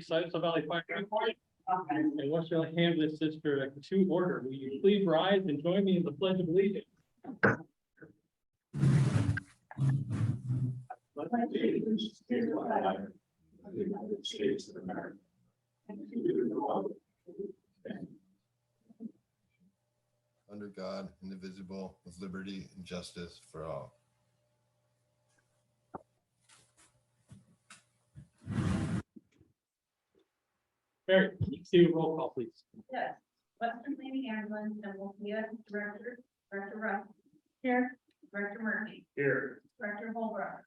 Sites of Valley Fire. And West Valley Kansas District to order. Will you please rise and join me in the Pledge of Allegiance? Pledge allegiance to the flag of the United States of America and to the republic under God, indivisible, with liberty and justice for all. Mary, can you do a roll call, please? Yes, Western Lady Ambulance and WLFEA Director, Director Ruff. Here. Director Murphy. Here. Director Holbrook.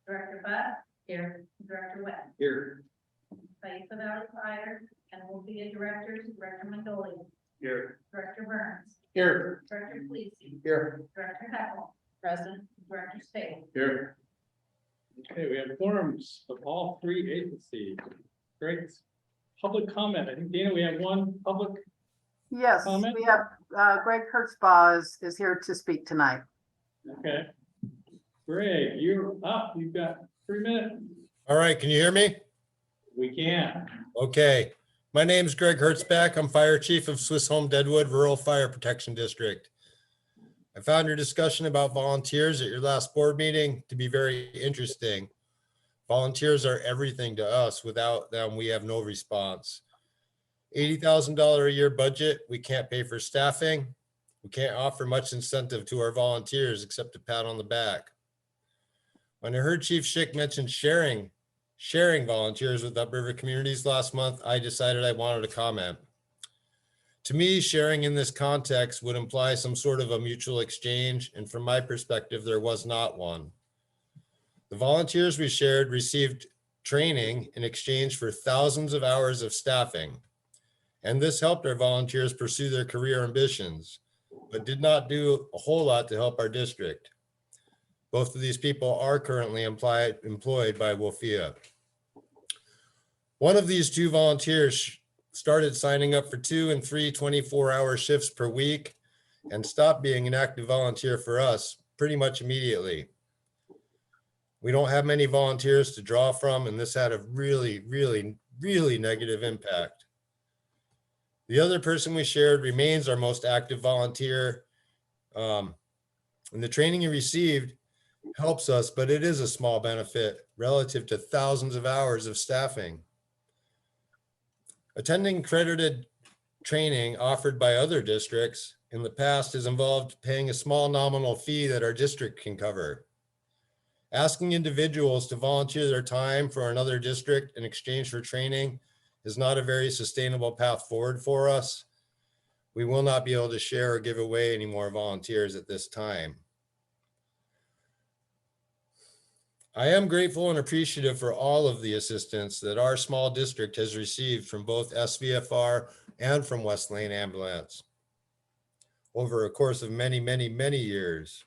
Director Butt. Here. Director West. Here. Sites of Valley Fire and WLFEA Directors, Director Mandoli. Here. Director Burns. Here. Director Fleesy. Here. Director Heckle. Present. Director Spade. Here. Okay, we have forums of all three agencies. Great. Public comment. I think, Dana, we have one public. Yes, Comment? we have Greg Hertzbaugh is here to speak tonight. Okay. Greg, you're up. You've got 3 minutes. All right, can you hear me? We can. Okay. My name is Greg Hertzbach. I'm Fire Chief of Swiss Home Deadwood Rural Fire Protection District. I found your discussion about volunteers at your last board meeting to be very interesting. Volunteers are everything to us. Without them, we have no response. $80,000 a year budget. We can't pay for staffing. We can't offer much incentive to our volunteers except a pat on the back. When I heard Chief Schick mention sharing volunteers with upriver communities last month, I decided I wanted to comment. To me, sharing in this context would imply some sort of a mutual exchange, and from my perspective, there was not one. The volunteers we shared received training in exchange for thousands of hours of staffing, and this helped our volunteers pursue their career ambitions, but did not do a whole lot to help our district. Both of these people are currently employed by WLFEA. One of these two volunteers started signing up for 2 and 3 24-hour shifts per week and stopped being an active volunteer for us pretty much immediately. We don't have many volunteers to draw from, and this had a really, really, really negative impact. The other person we shared remains our most active volunteer, and the training he received helps us, but it is a small benefit relative to thousands of hours of staffing. Attending accredited training offered by other districts in the past has involved paying a small nominal fee that our district can cover. Asking individuals to volunteer their time for another district in exchange for training is not a very sustainable path forward for us. We will not be able to share or give away any more volunteers at this time. I am grateful and appreciative for all of the assistance that our small district has received from both SVFR and from West Lane Ambulance over a course of many, many, many years.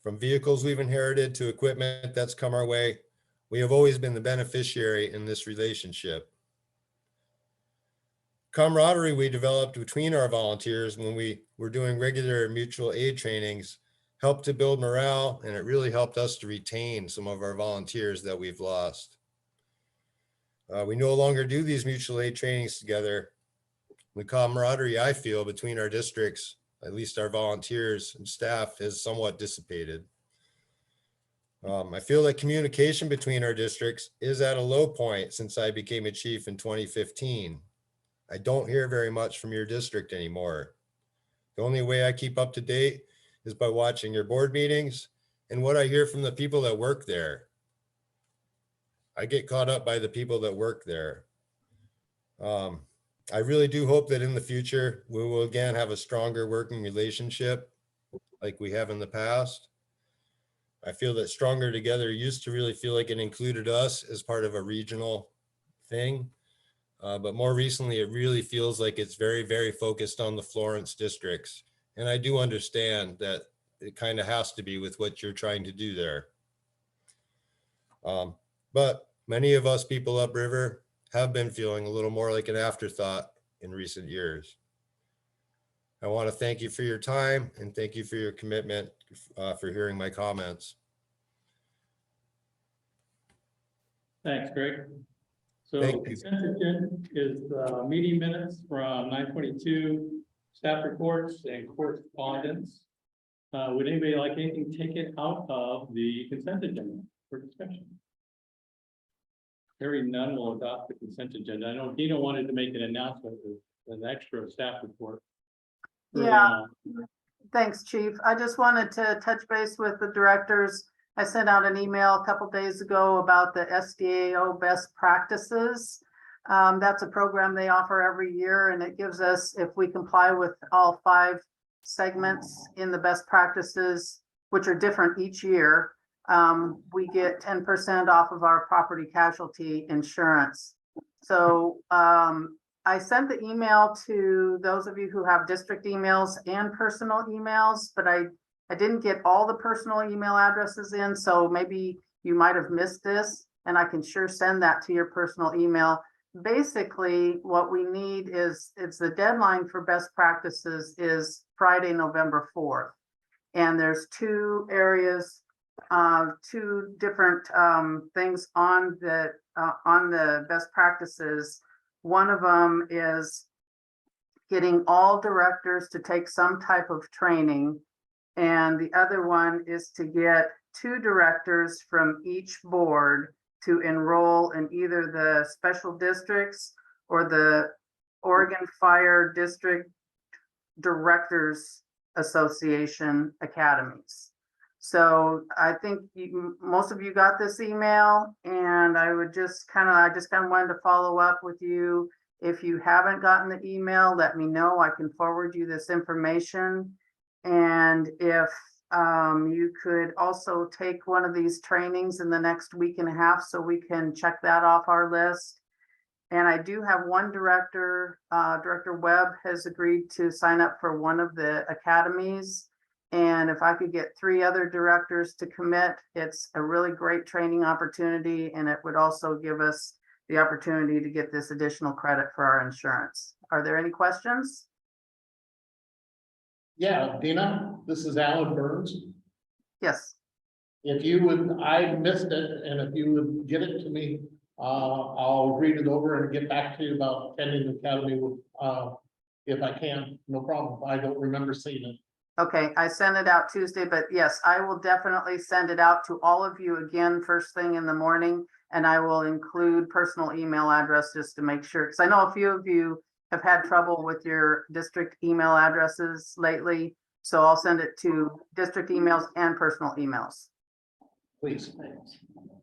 From vehicles we've inherited to equipment that's come our way, we have always been the beneficiary in this relationship. Camaraderie we developed between our volunteers when we were doing regular mutual aid trainings helped to build morale, and it really helped us to retain some of our volunteers that we've lost. We no longer do these mutual aid trainings together. The camaraderie I feel between our districts, at least our volunteers and staff, has somewhat dissipated. I feel that communication between our districts is at a low point since I became a chief in 2015. I don't hear very much from your district anymore. The only way I keep up to date is by watching your board meetings and what I hear from the people that work there. I get caught up by the people that work there. I really do hope that in the future, we will again have a stronger working relationship like we have in the past. I feel that Stronger Together used to really feel like it included us as part of a regional thing. But more recently, it really feels like it's very, very focused on the Florence districts. And I do understand that it kind of has to be with what you're trying to do there. But many of us people upriver have been feeling a little more like an afterthought in recent years. I want to thank you for your time and thank you for your commitment for hearing my comments. Thanks, Greg. So Thank you. consent agenda is meeting minutes from 9:22, staff reports and correspondence. Would anybody like anything taken out of the consent agenda for discussion? Hearing none, will adopt the consent agenda. I know Dina wanted to make an announcement with an extra staff report. Yeah. Thanks, Chief. I just wanted to touch base with the directors. I sent out an email a couple days ago about the SDAO best practices. That's a program they offer every year, and it gives us, if we comply with all 5 segments in the best practices, which are different each year, we get 10% off of our property casualty insurance. So I sent the email to those of you who have district emails and personal emails, but I didn't get all the personal email addresses in, so maybe you might have missed this, and I can sure send that to your personal email. Basically, what we need is, it's the deadline for best practices is Friday, November 4th. And there's 2 areas, 2 different things on the best practices. One of them is getting all directors to take some type of training. And the other one is to get 2 directors from each board to enroll in either the special districts or the Oregon Fire District Directors Association academies. So I think most of you got this email, and I just kind of wanted to follow up with you. If you haven't gotten the email, let me know. I can forward you this information. And if you could also take one of these trainings in the next week and a half, so we can check that off our list. And I do have one director, Director Webb has agreed to sign up for one of the academies. And if I could get 3 other directors to commit, it's a really great training opportunity. And it would also give us the opportunity to get this additional credit for our insurance. Are there any questions? Yeah, Dina, this is Alan Burns. Yes. If you would, I missed it, and if you would get it to me, I'll read it over and get back to you about attending the academy, if I can, no problem. I don't remember seeing it. Okay, I sent it out Tuesday, but yes, I will definitely send it out to all of you again first thing in the morning. And I will include personal email address just to make sure, because I know a few of you have had trouble with your district email addresses lately. So I'll send it to district emails and personal emails. Please.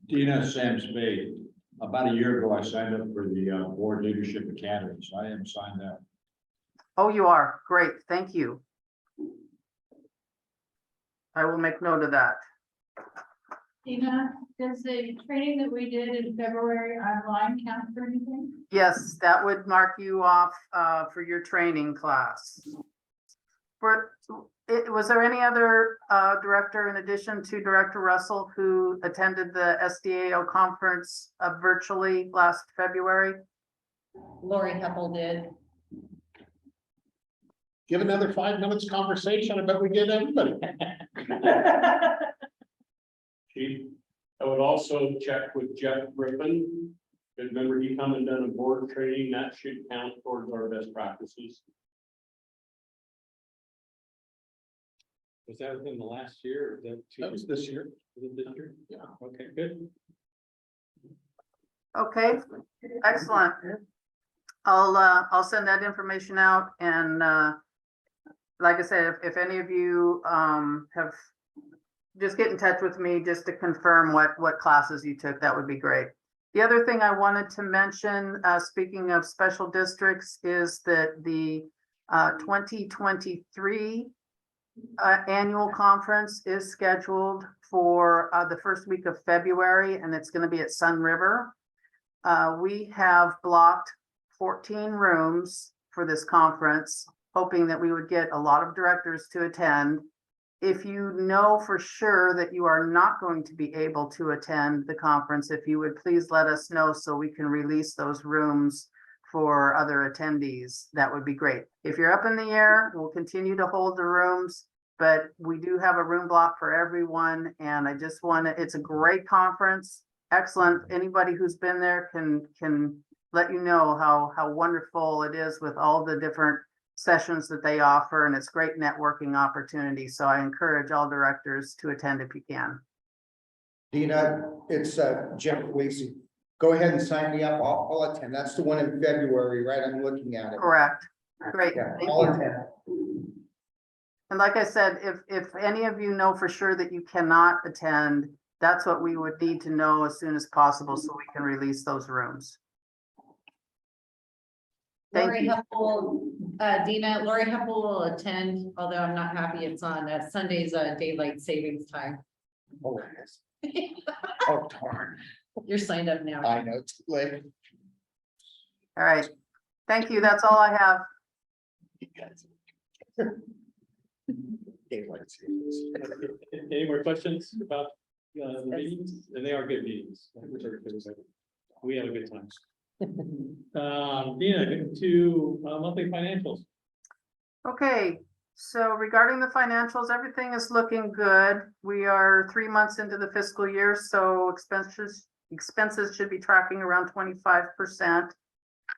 Dina, Sam Spade. About a year ago, I signed up for the Board Leadership Academy, so I am signed up. Oh, you are? Great, thank you. I will make note of that. Dina, does the training that we did in February online count for anything? Yes, that would mark you off for your training class. Was there any other director in addition to Director Russell who attended the SDAO conference virtually last February? Lori Heppel did. Give another 5 minutes conversation. I bet we get everybody. Chief, I would also check with Jeff Griffin. Remember, he come and done a board training, that should count towards our best practices. Was that within the last year? Or is that 2 That was this year. Was it this year? Yeah. Okay, good. Okay, excellent. I'll send that information out, and like I said, if any of you have, just get in touch with me just to confirm what classes you took. That would be great. The other thing I wanted to mention, speaking of special districts, is that the 2023 annual conference is scheduled for the first week of February, and it's going to be at Sun River. We have blocked 14 rooms for this conference, hoping that we would get a lot of directors to attend. If you know for sure that you are not going to be able to attend the conference, if you would please let us know so we can release those rooms for other attendees, that would be great. If you're up in the air, we'll continue to hold the rooms, but we do have a room block for everyone. And I just want to, it's a great conference. excellent. Anybody who's been there can let you know how wonderful it is with all the different sessions that they offer, and it's great networking opportunity. So I encourage all directors to attend if you can. Dina, it's Jeff Lacy. Go ahead and sign me up. I'll attend. That's the one in February, right? I'm looking at it. Correct. Great. Yeah, Thank I'll you. attend. And like I said, if any of you know for sure that you cannot attend, that's what we would need to know as soon as possible so we can release those rooms. Thank Lori you. Heppel, Dina, Lori Heppel will attend, although I'm not happy it's on Sunday's daylight savings time. Oh, it is. Oh, darn. You're signed up now. I know, it's late. All right. Thank you. That's all I have. You guys. Daylight savings. Any more questions about the meetings? And they are good meetings. We have a good time. Dina, to monthly financials. Okay, so regarding the financials, everything is looking good. We are 3 months into the fiscal year, so expenses should be tracking around 25%.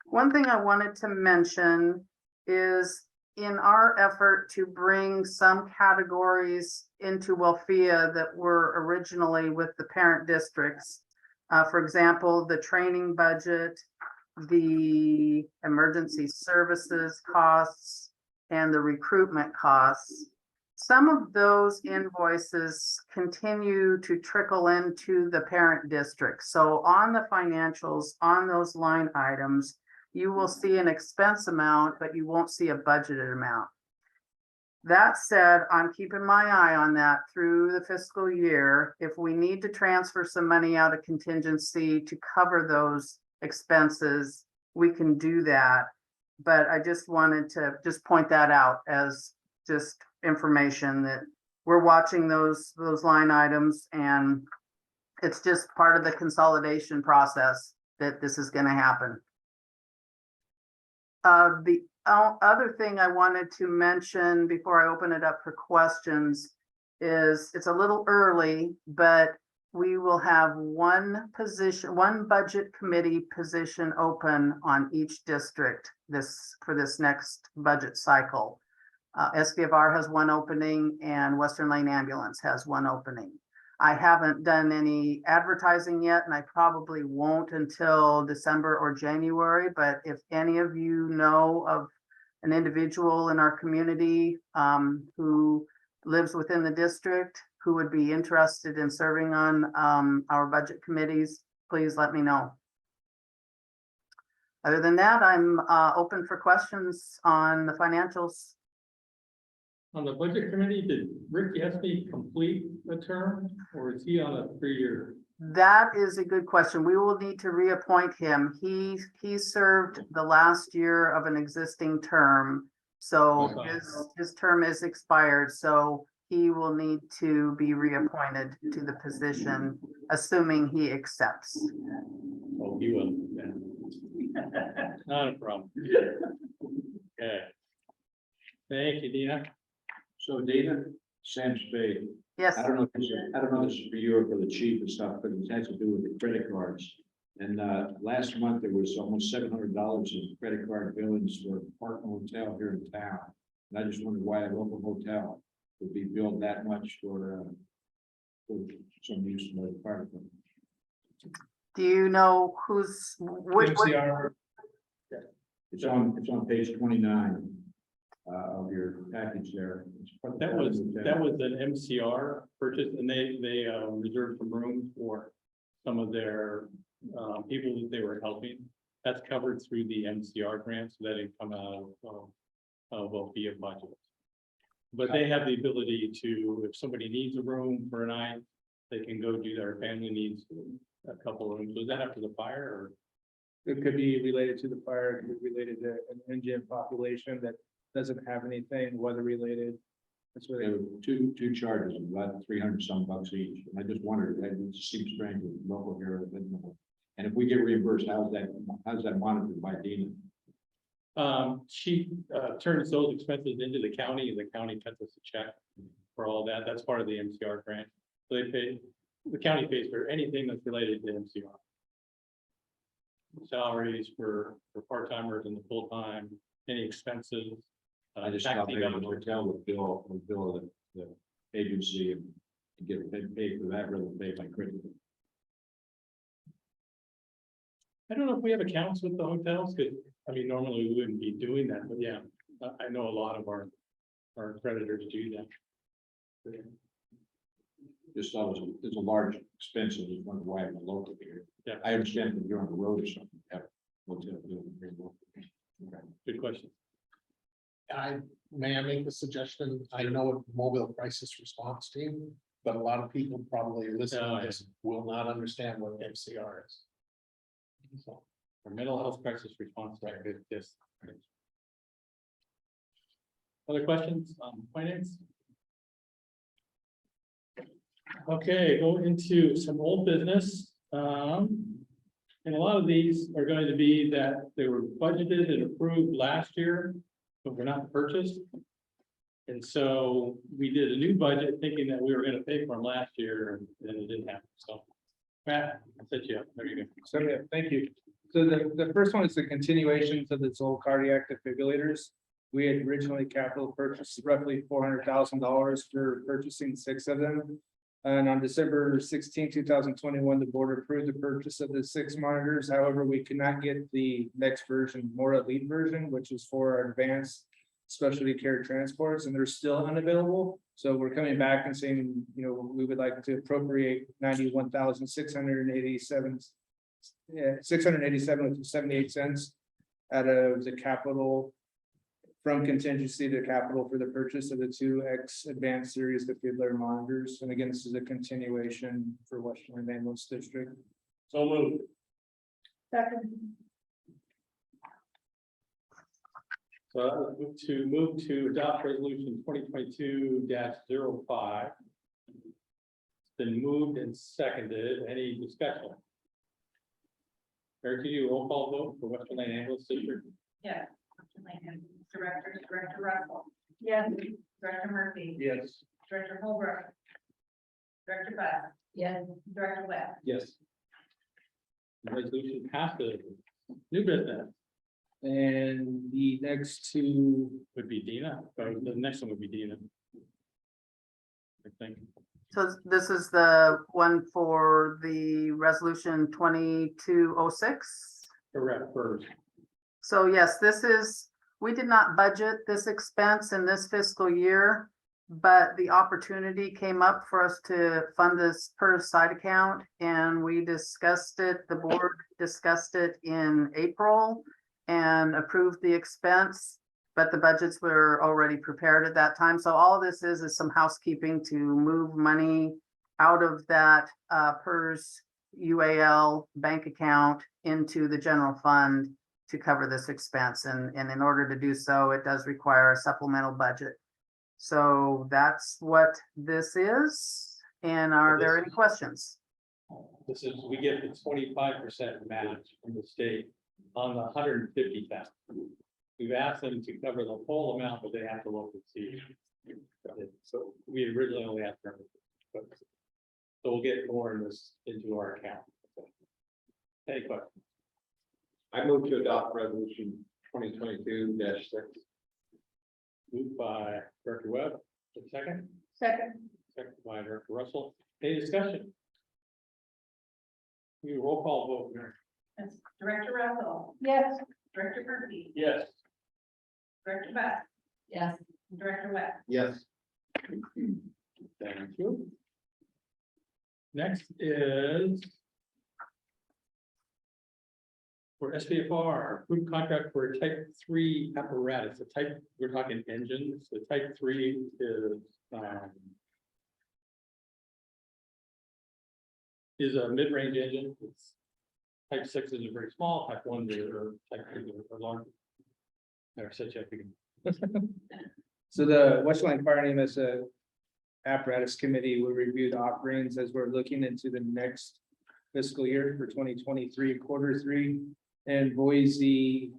One thing I wanted to mention is in our effort to bring some categories into WLFEA that were originally with the parent districts. For example, the training budget, the emergency services costs, and the recruitment costs. Some of those invoices continue to trickle into the parent district. So on the financials, on those line items, you will see an expense amount, but you won't see a budgeted amount. That said, I'm keeping my eye on that through the fiscal year. If we need to transfer some money out of contingency to cover those expenses, we can do that. But I just wanted to just point that out as just information that we're watching those line items, and it's just part of the consolidation process that this is going to happen. The other thing I wanted to mention before I open it up for questions is it's a little early, but we will have one budget committee position open on each district for this next budget cycle. SVFR has one opening and Western Lane Ambulance has one opening. I haven't done any advertising yet, and I probably won't until December or January, but if any of you know of an individual in our community who lives within the district who would be interested in serving on our budget committees, please let me know. Other than that, I'm open for questions on the financials. On the budget committee, did Rick Yesby complete the term, or is he on a 3-year? That is a good question. We will need to reappoint him. He served the last year of an existing term. So his term is expired, so he will need to be reappointed to the position, assuming he accepts. Oh, he will. Yeah. Not a problem. Okay. Thank you, Dina. So Dina, Sam Spade, Yes, I don't know if this is for you or for the chief and stuff, but it has to do with the credit cards. And last month, there was almost $700 in credit card billings for a Parton Hotel here in town. And I just wondered why a local hotel would be billed that much for some use of the fire department. do you know which MCR. It's on page 29 of your package there. That was an MCR purchase, and they reserved some room for some of their people that they were helping. That's covered through the MCR grant, so that didn't come out of WLFEA budget. But they have the ability to, if somebody needs a room for a night, they can go do their family needs a couple of rooms. Was that after the fire, or? It could be related to the fire, it could be related to an Indian population that doesn't have anything weather related. That's There really, were two charges, about 300 some bucks each. And I just wondered, it seems strange with local here. And if we get reimbursed, how's that monitored by Dina? She turns those expenses into the county, and the county cuts us a check for all that. That's part of the MCR grant. So they pay, the county pays for anything that's related to MCR. Salaries for part-timers and the full-time, any expenses. I just thought maybe the hotel would bill the agency and get paid for that rather than pay by credit. I don't know if we have accounts with the hotels, because, I mean, normally we wouldn't be doing that, but yeah, I know a lot of our creditors do that. Just thought it's a large expense and just wondered why I'm local here. Yeah. I understand that you're on the road or something. Have hotel bill very well. Okay. Good question. May I make a suggestion? I know a mobile crisis response team, but a lot of people probably listening to this will not understand what MCR is. So, For mental health crisis response, this. Other questions on finance? Okay, go into some old business. And a lot of these are going to be that they were budgeted and approved last year, but were not purchased. And so we did a new budget thinking that we were gonna pay for them last year, and it didn't happen, so. Matt, I'll set you up, there you go. So, yeah, thank you. So the first one is the continuation to the Zoll cardiac defibrillators. We had originally capital purchased roughly $400,000 for purchasing 6 of them. And on December 16, 2021, the board approved the purchase of the 6 monitors. However, we could not get the next version, more elite version, which is for our advanced specialty care transports, and they're still unavailable. So we're coming back and saying, you know, we would like to appropriate 91,687. Yeah, 687.78 out of the capital from contingency to capital for the purchase of the 2X advanced series defibrillator monitors. And again, this is a continuation for Western Ambulance District. So moved. Second. So move to adopt resolution 2022-05. It's been moved and seconded. Any discussion? Eric, do you roll call vote for Western Lane Ambulance District? Yes. Director Russell. Yes. Director Murphy. Yes. Director Holbrook. Director Best. Yes. Director Webb. Yes. The resolution passes. New business And the next two, would be Dina, or the next one would be Dina. I think. So this is the one for the resolution 2206. Correct, first. So yes, this is, we did not budget this expense in this fiscal year, but the opportunity came up for us to fund this per side account, and we discussed it, the board discussed it in April and approved the expense, but the budgets were already prepared at that time. So all this is some housekeeping to move money out of that PERS UAL bank account into the general fund to cover this expense. And in order to do so, it does require a supplemental budget. So that's what this is. And are there any questions? This is, we get the 25% match from the state on the 150,000. We've asked them to cover the whole amount, but they have to look and see. So we originally only asked for, so we'll get more in this into our account. Any questions? I move to adopt resolution 2022-6. Moved by Director Webb, second. Second. Second by Director Russell. Any discussion? You roll call vote, Mary. Yes. Director Russell. Yes. Director Murphy. Yes. Director Best. Yes. Director Webb. Yes. Thank you. Next is for SVFR, approved contract for a type 3 apparatus. The type, we're talking engines. The type 3 is a mid-range engine. It's type 6 is a very small, type 1 or type 3 are large. Or such a big. so the Western Fire and EMS apparatus committee will review the offerings as we're looking into the next fiscal year for 2023, Q3. And Boise,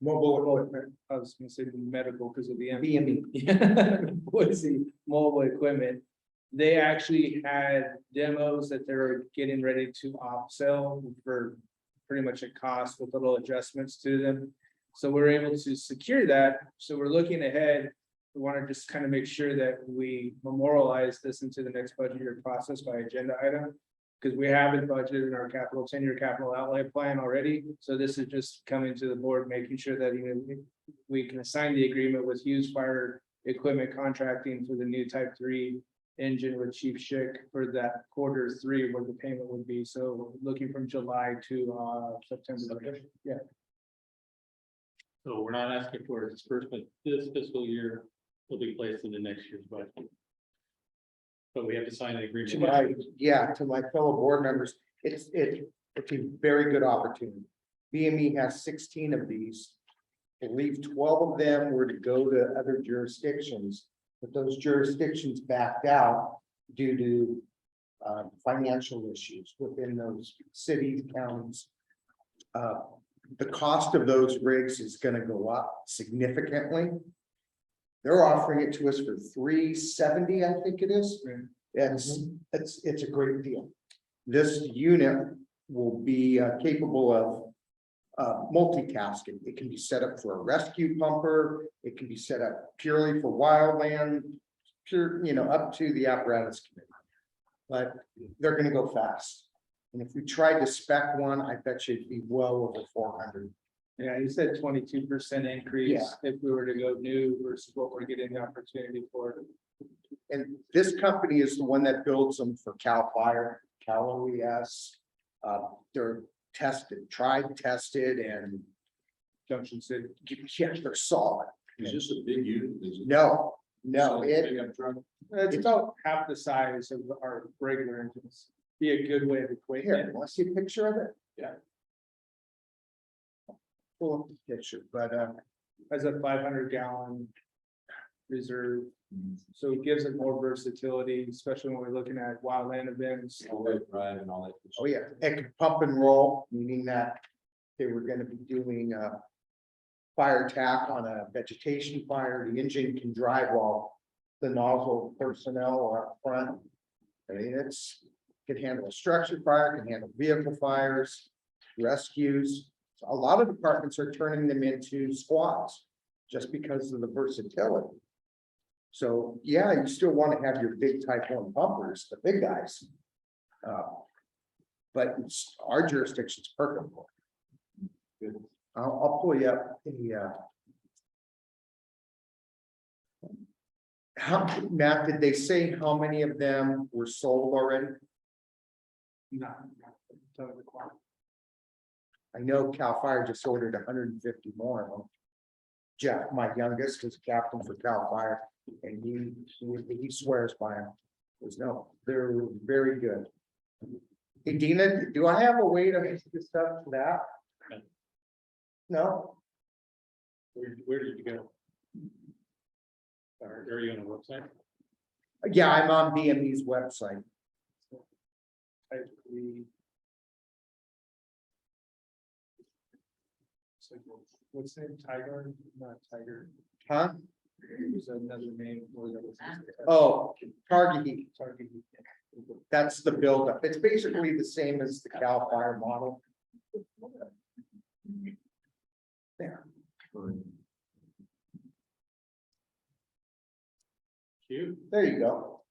mobile equipment, I was gonna say medical because of the BME. Boise mobile equipment They actually had demos that they're getting ready to upsell for pretty much a cost with little adjustments to them. So we're able to secure that. So we're looking ahead. We want to just kind of make sure that we memorialize this into the next budget year process by agenda item. Because we have it budgeted in our 10-year capital outlay plan already. So this is just coming to the board, making sure that we can assign the agreement with Hughes Fire Equipment Contracting for the new Type 3 engine with Chief Schick for that Q3 where the payment would be. So looking from July to September. Yeah. So we're not asking for a disbursement this fiscal year, will be placed in the next year's budget. But we have to sign an agreement. To my fellow board members, it's a very good opportunity. BME has 16 of these. I believe 12 of them were to go to other jurisdictions, but those jurisdictions backed out due to financial issues within those cities, counties. The cost of those rigs is going to go up significantly. They're offering it to us for $370, I think it is. It's a great deal. This unit will be capable of multitasking. It can be set up for a rescue pumper. It can be set up purely for wildland, up to the apparatus committee. But they're going to go fast. And if we tried to spec one, I bet you it'd be well over 400. Yeah, you said 22% increase Yeah. if we were to go new versus what we're getting the opportunity for. And this company is the one that builds them for Cal Fire, Cal OES. They're tested, tried, tested, and Junction City. yeah, they're solid. Is this a big unit? Is it? No, Big up truck? It's about half the size of our regular engines. Be a good way of equating here, it. want to see a picture of it? Yeah. Pull up the picture, but As a 500-gallon reserve. So it gives it more versatility, especially when we're looking at wildland events. All-wheel drive and all that. oh yeah, it could pump and roll, meaning that they were gonna be doing fire attack on a vegetation fire. The engine can drive while the nozzle personnel are up front. I mean, can handle a structure fire, can handle vehicle fires, rescues. A lot of departments are turning them into squads just because of the versatility. So, yeah, you still want to have your big Type 1 pumpers, the big guys. But our jurisdiction's perfect for it. Good. I'll pull you up Matt, did they say how many of them were sold already? Not. I know Cal Fire just ordered 150 more of them. Jeff, my youngest, is captain for Cal Fire, and he swears by them. They're very good. Hey, Dina, do I have a way to make this stuff to that? No? Where did you go? Are you on a website? Yeah, I'm on BME's website. What's the name? Tiger? Not Tiger. Huh? There's another name. Oh, Target Heat. Target. That's the buildup. It's basically the same as the Cal Fire model. There. Cute. There you go.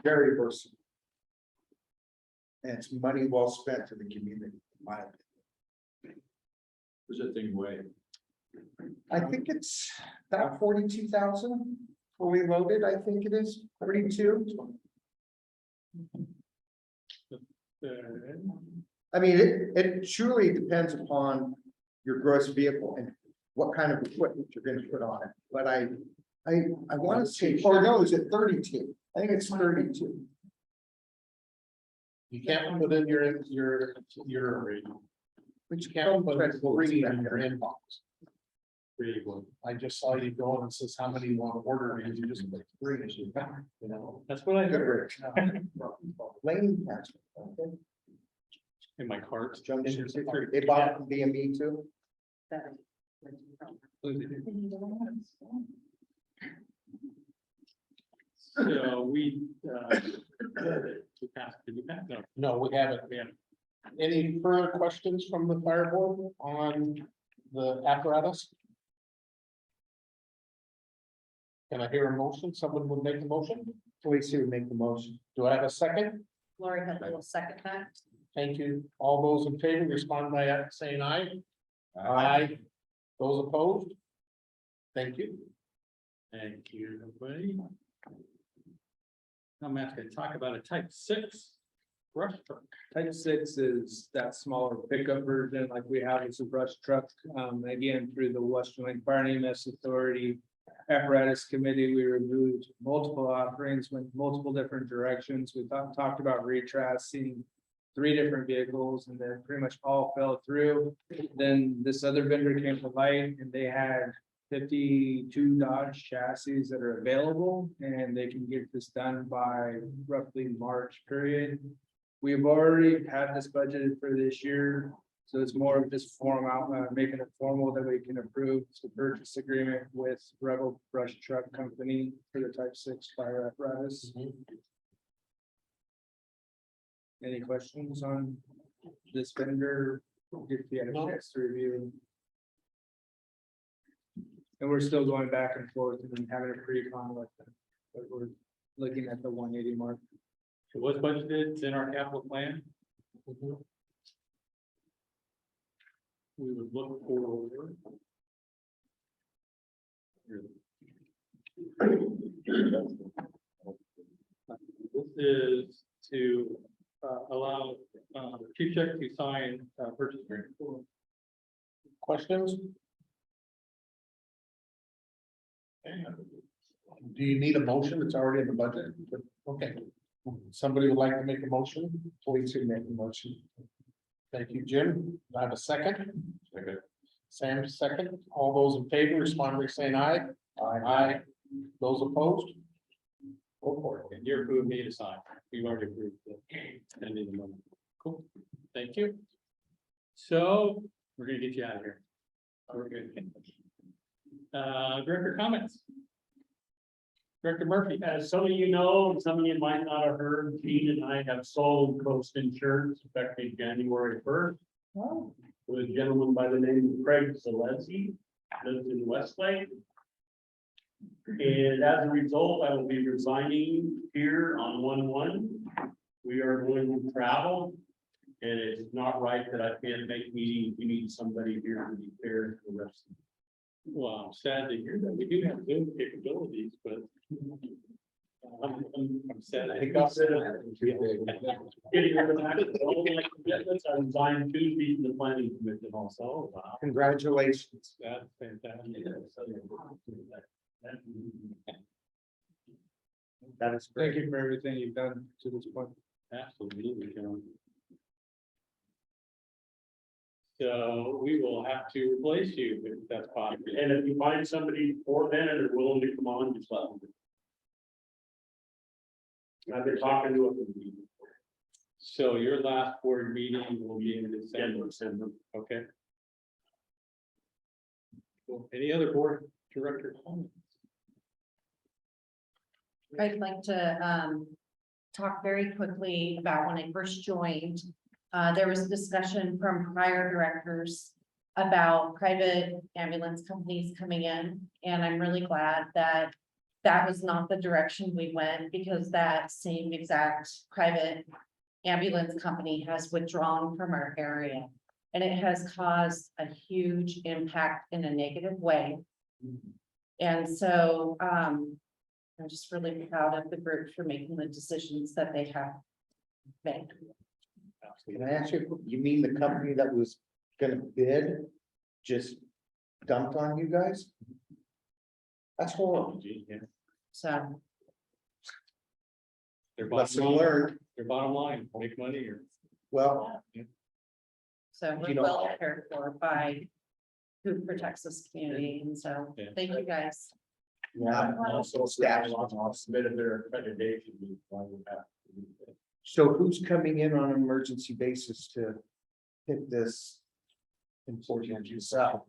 Very versatile. And it's money well spent to the community, in my opinion. What's that thing weigh? I think it's about 42,000 fully loaded, I think it is, 42. I mean, it truly depends upon your gross vehicle and what kind of equipment you're going to put on it. But I want to say, or no, is it 32? I think it's 32. You can't put in your, but you can't put three in your inbox. I just saw you go and says, how many you want to order, and you just put three, you know. That's what I heard Lane has it, okay. in my cart. Junction 6, they bought it from BME too. So we passed, did we pass? No, No, we haven't. we haven't. Any further questions from the fire board on the apparatus? Can I hear a motion? Someone would make a motion? Please here, make the motion. Do I have a second? Lori had a little second that. Thank you. All those in favor respond by saying aye. Aye. Those opposed? Thank you. Thank you, everybody. I'm going to talk about a type 6 brush truck. Type 6 is that smaller pickup version like we have as a brush truck. Again, through the Western Lake Fire and EMS Authority Apparatus Committee, we reviewed multiple offerings, went multiple different directions. We talked about retracing 3 different vehicles, and then pretty much all fell through. Then this other vendor came to light, and they had 52 Dodge chassis that are available, and they can get this done by roughly March period. We've already had this budgeted for this year, so it's more of just making it formal that we can approve the purchase agreement with Rebel Brush Truck Company for the Type 6 fire apparatus. Any questions on this vendor? If you had a chance to review. And we're still going back and forth and then having a pre-con with them, but we're looking at the 180 mark. It was budgeted, it's in our capital plan. We would look for. This is to allow Chief Check to sign purchase agreement. Questions? Do you need a motion? It's already in the budget. Okay. Somebody would like to make a motion? Please here, make a motion. Thank you, Jim. Do I have a second? Sam, second. All those in favor respond by saying aye. Aye. Those opposed? Go for it. And you're approving me to sign. We've already approved it. Pending the moment. Cool. Thank you. So we're gonna get you out of here. We're good. Director comments. Director Murphy. As some of you know, and some of you might not have heard, Gene and I have sold Coast Insurance effective January 1st. With a gentleman by the name of Craig Zaleski, lives in Westlake. And as a result, I will be resigning here on 1/1. We are going to travel. And it's not right that I can't make meetings. We need somebody here to be fair to the rest of them. Well, I'm sad to hear that. We do have Zoom capabilities, but. I'm sad. I think I'll sit it. Getting rid of that, all my commitments, I resigned Tuesday from the planning commission also. Wow. Congratulations. That's fantastic. That is Thank great. you for everything you've done to this point. Absolutely, John. So we will have to replace you if that's possible. And if you find somebody for then and are willing to come on, just let them. I've been talking to them. So your last board meeting will be in December. Okay. Cool. Any other board director comments? I'd like to talk very quickly about when I first joined. There was a discussion from prior directors about private ambulance companies coming in, and I'm really glad that that was not the direction we went, because that same exact private ambulance company has withdrawn from our area. And it has caused a huge impact in a negative way. And so I'm just really proud of the group for making the decisions that they have made. Can I ask you, you mean the company that was gonna bid just dumped on you guys? That's horrible. So Their Lesson bottom line, learned. their bottom line, make money or. Well, we're You know- well cared for by who protects this community. And so Yeah. thank you guys. yeah, Also, staff. submitted their accreditation. Why we have to do that. So who's coming in on an emergency basis to hit this? Important yourself.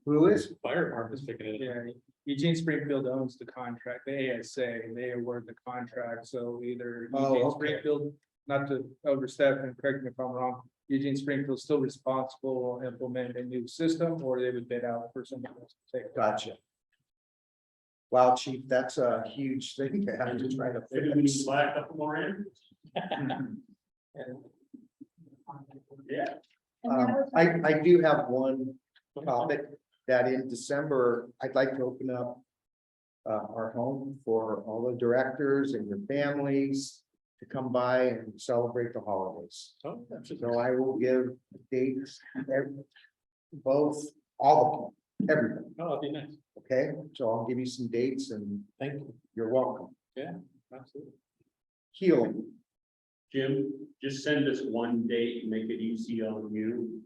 Who is? Fire department's picking it up. Yeah, Eugene Springfield owns the contract, the ASA, they award the contract, so either Oh, Eugene okay. Springfield, not to overstep and correct me if I'm wrong. Eugene Springfield's still responsible to implement a new system, or they would bid out for someone else to take. Gotcha. Wow, chief, that's a huge thing to have to try to Maybe we need fix. to buy a couple more in. Yeah. I do have one topic that in December, I'd like to open up our home for all the directors and your families to come by and celebrate the holidays. Oh, that's just- So I will give dates, both, all of them, everybody, Oh, that'd be nice. okay? So I'll give you some dates and Thank you. you're welcome. Absolutely. Healing, Jim, just send us one date, make it easy on you.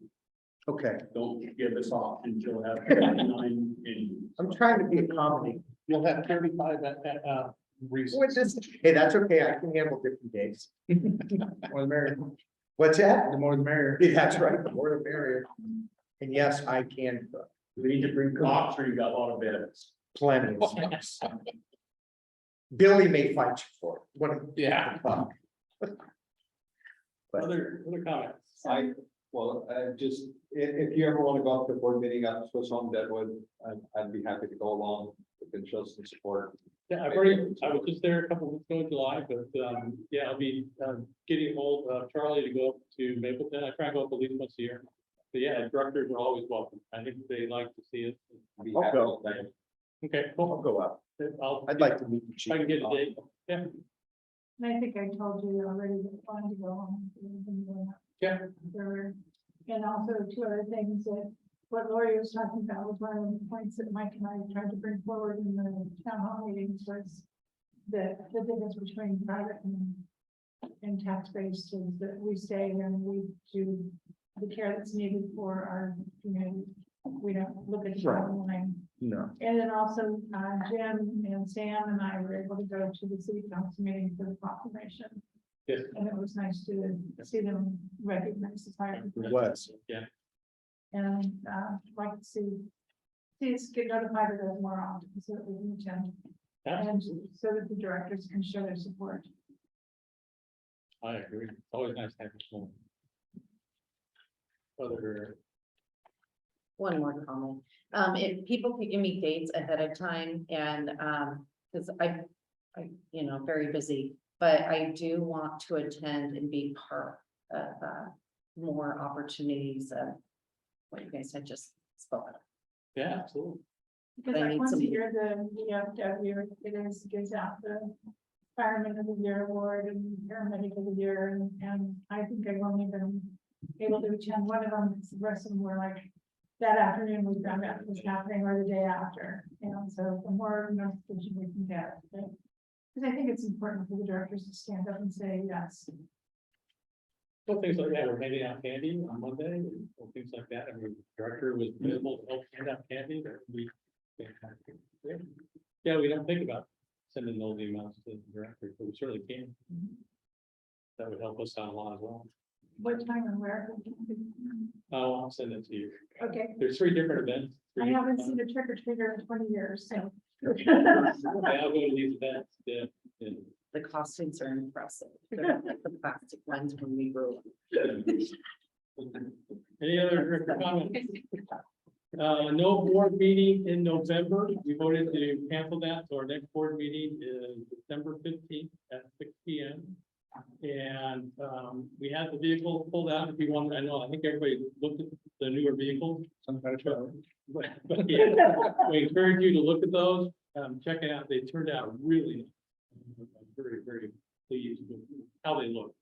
okay, Don't give us options, you'll have 29 in. I'm trying to be accommodating. You'll have 35 reasons. What's this? Hey, that's okay, I can handle different days. More the merrier, What's that? the more the merrier. Yeah, that's right, the more the merrier. And yes, I can cook, We need to bring cops or you got a lot of beds. plenty of stuff. Billy may fight you for it. What? Yeah. Fuck. Other comments? Just, if you ever want to go up to a board meeting at Swiss Home Deadwood, I'd be happy to go along. We can show some support. Yeah, I was just there a couple weeks ago in July, but, yeah, I'll be, getting hold of Charlie to go up to Mapleton. I try to go up at least once a year. But yeah, directors are always welcome. I think they like to see us. Be I'll happy go. to thank you. Okay, I'll cool. go up. I'd I'd like to meet the chief. I can get a date. Yeah, And I think I told you already that I wanted to go home. yeah. And also two other things that what Lori was talking about was one of the points that Mike and I tried to bring forward in the town hall meetings was the difference between private and tax-based is that we stay and we do the care that's needed for our community. We don't look at the Right. bottom line. No, And then also, Jim and Sam and I were able to go to the city council meeting for the proclamation. Yes. And it was nice to see them recognize the fire. it was. Yeah. And, like to see us get notified of those more often, so that we can attend, and Absolutely. so that the directors can show their support. I agree. It's always nice to have people. Other, One more comment. If people could give me dates ahead of time and, because I, very busy, but I do want to attend and be part of, more opportunities of what you guys had just spoken of. yeah, absolutely. Because But I like need once a some- year, the VFW, gives out the Fireman of the Year award and Paramedic of the Year, and I think I've only been able to attend one of them, because the rest of them were like, that afternoon, we found out it was happening, or the day after, so the more notification we can get. Because I think it's important for the directors to stand up and say, yes. Well, things like that, we're handing out candy on Monday, and things like that, and the director was able to help hand out candy, that would be fantastic. Yeah, we don't think about sending those emails to the director, but we certainly can. That would help us out a lot as well. What time and where? I'll send it to you. Okay, There's 3 different events. I haven't seen a trick or treater in 20 years, so. I'll go to these events, yeah. The costumes are impressive. They're like the plastic ones when we grew up. Any other comments? No board meeting in November. We voted to cancel that. So our next board meeting is December 15th at 6 p.m. And we had the vehicle pulled out. If you want, I know, I think everybody looked at the newer vehicles. Some kind of trouble. But yeah, we encourage you to look at those, check it out. They turned out really nice. I'm very, very pleased with how they look.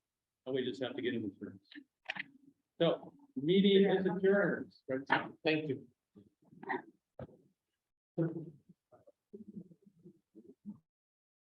And we just have to get them through. So, meeting is adjourned. Thank you.